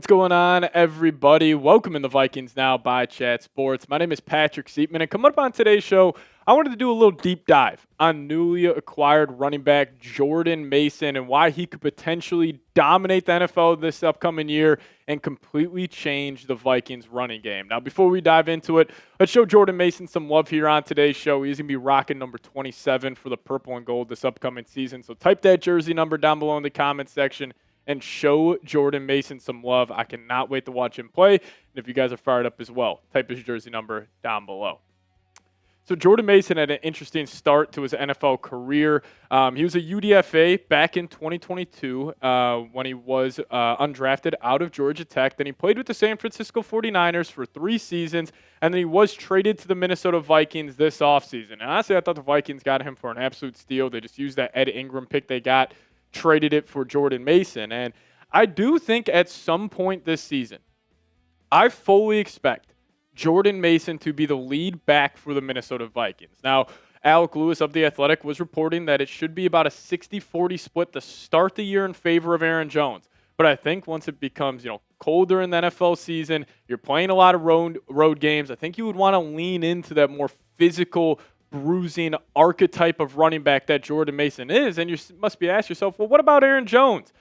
What's going on, everybody? Welcome in the Vikings Now by Chat Sports. My name is Patrick Siepman, and coming up on today's show, I wanted to do a little deep dive on newly acquired running back Jordan Mason and why he could potentially dominate the NFL this upcoming year and completely change the Vikings running game. Now, before we dive into it, let's show Jordan Mason some love here on today's show. He's going to be rocking number 27 for the purple and gold this upcoming season. So type that jersey number down below in the comment section and show Jordan Mason some love. I cannot wait to watch him play. And if you guys are fired up as well, type his jersey number down below. So Jordan Mason had an interesting start to his NFL career. He was a UDFA back in 2022 when he was undrafted out of Georgia Tech. Then he played with the San Francisco 49ers for 3 seasons, and then he was traded to the Minnesota Vikings this offseason. And honestly, I thought the Vikings got him for an absolute steal. They just used that Ed Ingram pick they got, traded it for Jordan Mason. And I do think at some point this season, I fully expect Jordan Mason to be the lead back for the Minnesota Vikings. Now, Alec Lewis of The Athletic was reporting that it should be about a 60-40 split to start the year in favor of Aaron Jones. But I think once it becomes, colder in the NFL season, you're playing a lot of road games, I think you would want to lean into that more physical, bruising archetype of running back that Jordan Mason is. And you must be asking yourself, well, what about Aaron Jones?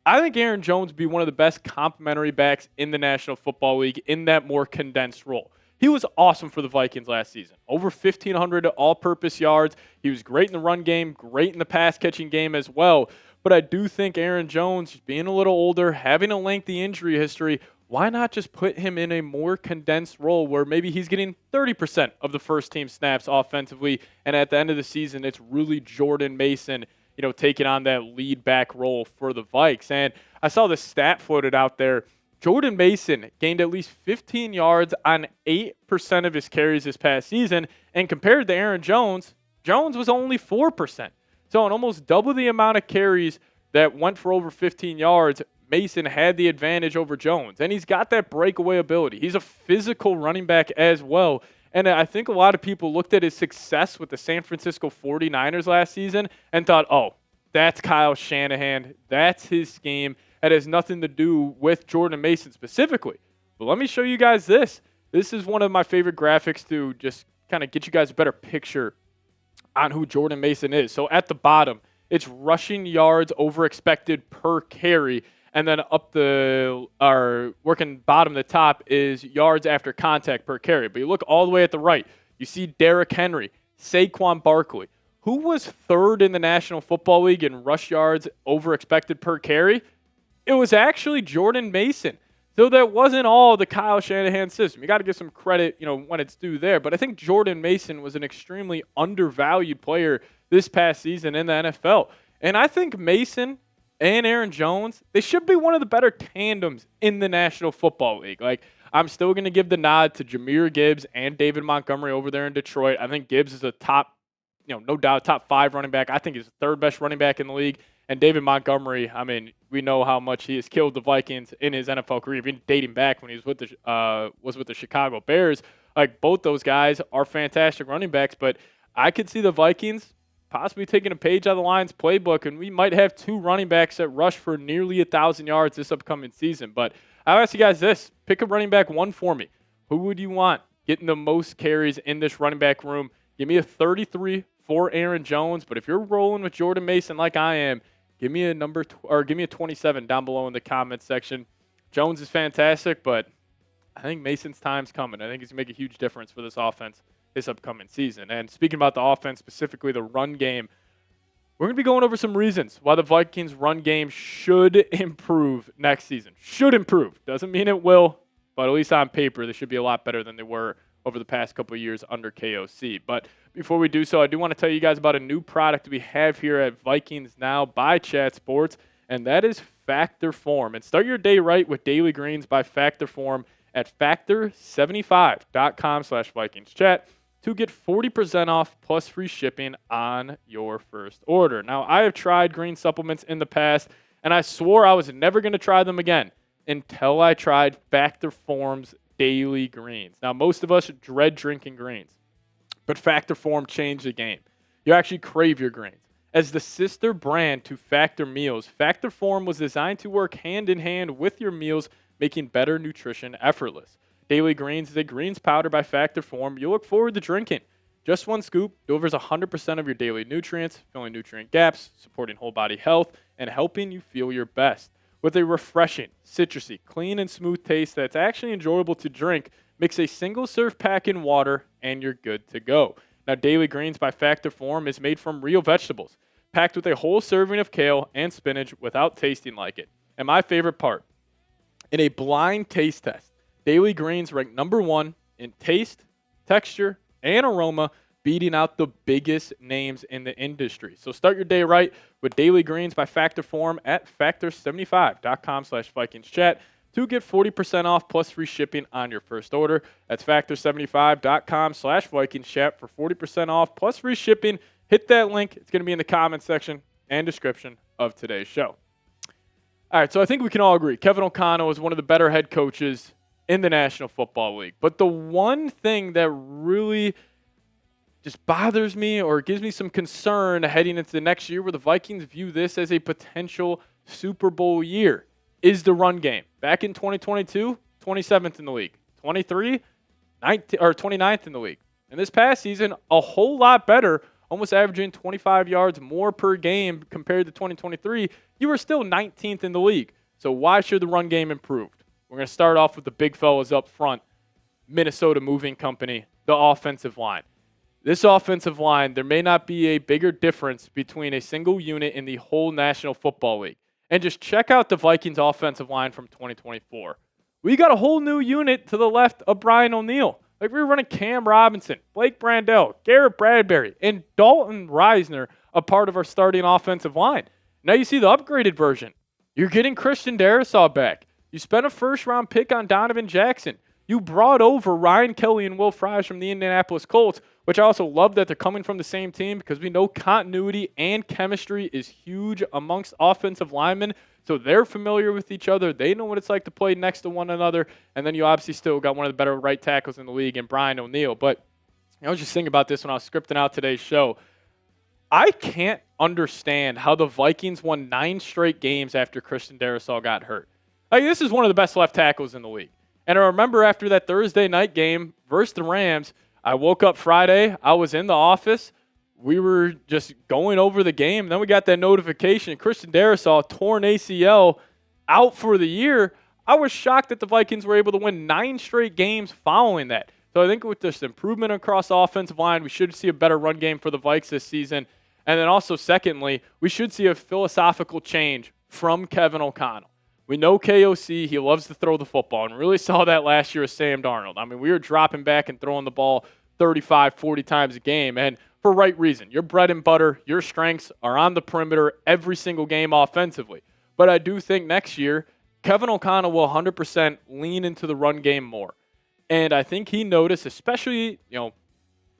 I think Aaron Jones would be one of the best complementary backs in the National Football League in that more condensed role. He was awesome for the Vikings last season. Over 1,500 all-purpose yards. He was great in the run game, great in the pass-catching game as well. But I do think Aaron Jones, just being a little older, having a lengthy injury history, why not just put him in a more condensed role where maybe he's getting 30% of the first-team snaps offensively, and at the end of the season, it's really Jordan Mason taking on that lead back role for the Vikes. And I saw the stat floated out there. Jordan Mason gained at least 15 yards on 8% of his carries this past season. And compared to Aaron Jones, Jones was only 4%. So on almost double the amount of carries that went for over 15 yards, Mason had the advantage over Jones. And he's got that breakaway ability. He's a physical running back as well. And I think a lot of people looked at his success with the San Francisco 49ers last season and thought, oh, that's Kyle Shanahan. That's his scheme. It has nothing to do with Jordan Mason specifically. But let me show you guys this. This is one of my favorite graphics to just kind of get you guys a better picture on who Jordan Mason is. So at the bottom, it's rushing yards over expected per carry. And then working bottom to top is yards after contact per carry. But you look all the way at the right, you see Derrick Henry, Saquon Barkley. Who was third in the National Football League in rush yards over expected per carry? It was actually Jordan Mason. So that wasn't all the Kyle Shanahan system. You got to give some credit, when it's due there. But I think Jordan Mason was an extremely undervalued player this past season in the NFL. And I think Mason and Aaron Jones, they should be one of the better tandems in the National Football League. I'm still going to give the nod to Jahmyr Gibbs and David Montgomery over there in Detroit. I think Gibbs is a top, no doubt, top 5 running back. I think he's the 3rd best running back in the league. And David Montgomery, we know how much he has killed the Vikings in his NFL career, even dating back when he was with the Chicago Bears. Both those guys are fantastic running backs, but I could see the Vikings possibly taking a page out of the Lions playbook, and we might have 2 running backs that rush for nearly 1,000 yards this upcoming season. But I'll ask you guys this. Pick a running back 1 for me. Who would you want getting the most carries in this running back room? Give me a 33 for Aaron Jones, but if you're rolling with Jordan Mason like I am, give me a 27 down below in the comments section. Jones is fantastic, but I think Mason's time's coming. I think he's going to make a huge difference for this offense this upcoming season. And speaking about the offense, specifically the run game, we're going to be going over some reasons why the Vikings run game should improve next season. Should improve. Doesn't mean it will, but at least on paper, they should be a lot better than they were over the past couple of years under KOC. But before we do so, I do want to tell you guys about a new product we have here at Vikings Now by Chat Sports, and that is Factor Form. And start your day right with Daily Greens by Factor Form at factor75.com/VikingsChat to get 40% off plus free shipping on your first order. Now, I have tried green supplements in the past, and I swore I was never going to try them again until I tried Factor Form's Daily Greens. Now, most of us dread drinking greens, but Factor Form changed the game. You actually crave your greens. As the sister brand to Factor Meals, Factor Form was designed to work hand in hand with your meals making better nutrition effortless. Daily Greens is a greens powder by Factor form you'll look forward to drinking. Just one scoop delivers 100% of your daily nutrients, filling nutrient gaps, supporting whole body health, and helping you feel your best. With a refreshing, citrusy, clean, and smooth taste that's actually enjoyable to drink, mix a single serve pack in water, and you're good to go. Now, Daily Greens by Factor form is made from real vegetables, packed with a whole serving of kale and spinach without tasting like it. And my favorite part, in a blind taste test, Daily Greens ranked number 1 in taste, texture, and aroma, beating out the biggest names in the industry. So start your day right with Daily Greens by Factor form at factor75.com/VikingsChat to get 40% off plus free shipping on your first order. That's factor75.com/VikingsChat for 40% off plus free shipping. Hit that link. It's going to be in the comments section and description of today's show. All right, so I think we can all agree Kevin O'Connell is one of the better head coaches in the National Football League. But the one thing that really just bothers me or gives me some concern heading into the next year where the Vikings view this as a potential Super Bowl year is the run game. Back in 2022, 27th in the league. 23, 29th in the league. And this past season, a whole lot better, almost averaging 25 yards more per game compared to 2023. You were still 19th in the league. So why should the run game improve? We're going to start off with the big fellas up front. Minnesota Moving Company, the offensive line. This offensive line, there may not be a bigger difference between a single unit in the whole National Football League. And just check out the Vikings offensive line from 2024. We got a whole new unit to the left of Brian O'Neill. Like we were running Cam Robinson, Blake Brandell, Garrett Bradbury, and Dalton Reisner, a part of our starting offensive line. Now you see the upgraded version. You're getting Christian Darrisaw back. You spent a first-round pick on Donovan Jackson. You brought over Ryan Kelly and Will Fries from the Indianapolis Colts, which I also love that they're coming from the same team because we know continuity and chemistry is huge amongst offensive linemen. So they're familiar with each other. They know what it's like to play next to one another. And then you obviously still got one of the better right tackles in the league in Brian O'Neill. But I was just thinking about this when I was scripting out today's show. I can't understand how the Vikings won 9 straight games after Christian Darrisaw got hurt. Like, this is one of the best left tackles in the league. And I remember after that Thursday night game versus the Rams, I woke up Friday. I was in the office. We were just going over the game. Then we got that notification. Christian Darrisaw, torn ACL, out for the year. I was shocked that the Vikings were able to win 9 straight games following that. So I think with this improvement across the offensive line, we should see a better run game for the Vikes this season. And then also, secondly, we should see a philosophical change from Kevin O'Connell. We know KOC, he loves to throw the football, and really saw that last year with Sam Darnold. I mean, we were dropping back and throwing the ball 35, 40 times a game, and for right reason. Your bread and butter, your strengths are on the perimeter every single game offensively. But I do think next year, Kevin O'Connell will 100% lean into the run game more. And I think he noticed, especially,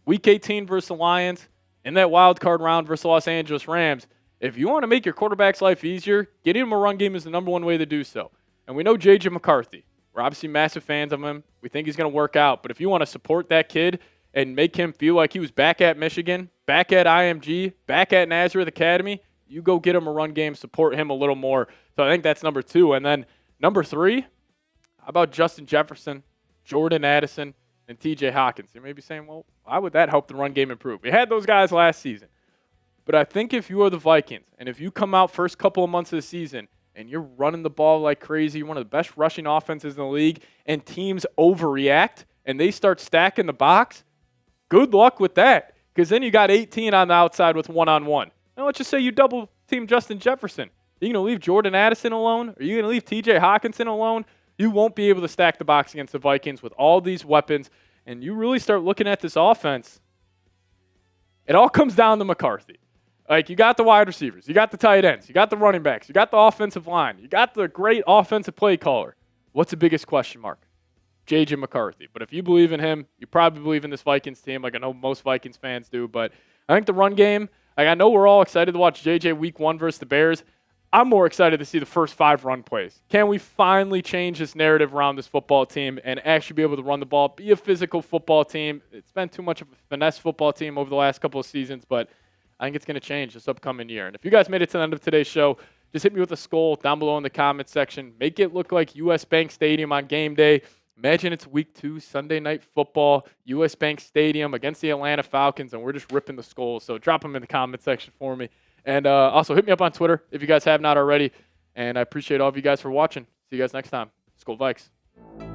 Week 18 versus the Lions, in that wild card round versus the Los Angeles Rams, if you want to make your quarterback's life easier, getting him a run game is the number one way to do so. And we know J.J. McCarthy. We're obviously massive fans of him. We think he's going to work out. But if you want to support that kid and make him feel like he was back at Michigan, back at IMG, back at Nazareth Academy, you go get him a run game, support him a little more. So I think that's number 2. And then number 3, how about Justin Jefferson, Jordan Addison, and TJ Hawkins? You may be saying, well, why would that help the run game improve? We had those guys last season. But I think if you are the Vikings, and if you come out first couple of months of the season and you're running the ball like crazy, you're one of the best rushing offenses in the league, and teams overreact and they start stacking the box, good luck with that, because then you got 18 on the outside with one-on-one. Now let's just say you double team Justin Jefferson. Are you going to leave Jordan Addison alone? Are you going to leave TJ Hawkinson alone? You won't be able to stack the box against the Vikings with all these weapons, and you really start looking at this offense. It all comes down to McCarthy. Like, you got the wide receivers, you got the tight ends, you got the running backs, you got the offensive line, you got the great offensive play caller. What's the biggest question mark? J.J. McCarthy. But if you believe in him, you probably believe in this Vikings team, like I know most Vikings fans do. But I think the run game, like I know we're all excited to watch J.J. Week 1 versus the Bears. I'm more excited to see the first 5 run plays. Can we finally change this narrative around this football team and actually be able to run the ball, be a physical football team? It's been too much of a finesse football team over the last couple of seasons, but I think it's going to change this upcoming year. And if you guys made it to the end of today's show, just hit me with a SKOL down below in the comment section. Make it look like US Bank Stadium on game day. Imagine it's week 2, Sunday Night Football, US Bank Stadium against the Atlanta Falcons, and we're just ripping the SKOLs. So drop them in the comment section for me. And also hit me up on Twitter if you guys have not already. And I appreciate all of you guys for watching. See you guys next time. SKOL Vikes.